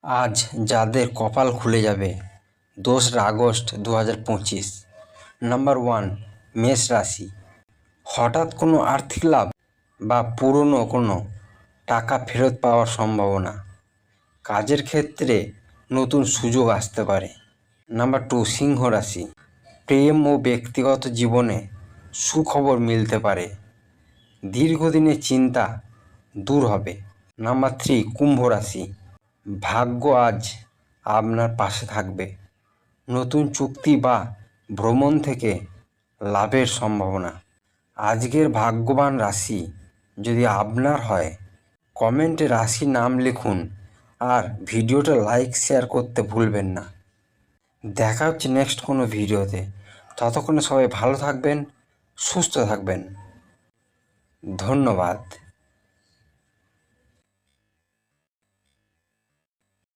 আজ যাদের কপাল খুলে যাবে 2রা আগস্ট 2025। নাম্বার 1, মেষ রাশি। হঠাৎ কোনো আর্থিক লাভ বা পুরনো কোনো টাকা ফেরত পাওয়ার সম্ভাবনা। কাজের ক্ষেত্রে নতুন সুযোগ আসতে পারে। নাম্বার 2, সিংহ রাশি। প্রেম ও ব্যক্তিগত জীবনে সুখবর মিলতে পারে। দীর্ঘদিনের চিন্তা দূর হবে। নাম্বার 3, কুম্ভ রাশি। ভাগ্য আজ আপনার পাশে থাকবে। নতুন চুক্তি বা ভ্রমণ থেকে লাভের সম্ভাবনা। আজকের ভাগ্যবান রাশি যদি আপনার হয়, কমেন্টে রাশির নাম লিখুন আর ভিডিওটা লাইক শেয়ার করতে ভুলবেন না। দেখা হচ্ছে নেক্সট কোনো ভিডিওতে। ততক্ষণে সবাই ভালো থাকবেন, সুস্থ থাকবেন। ধন্যবাদ।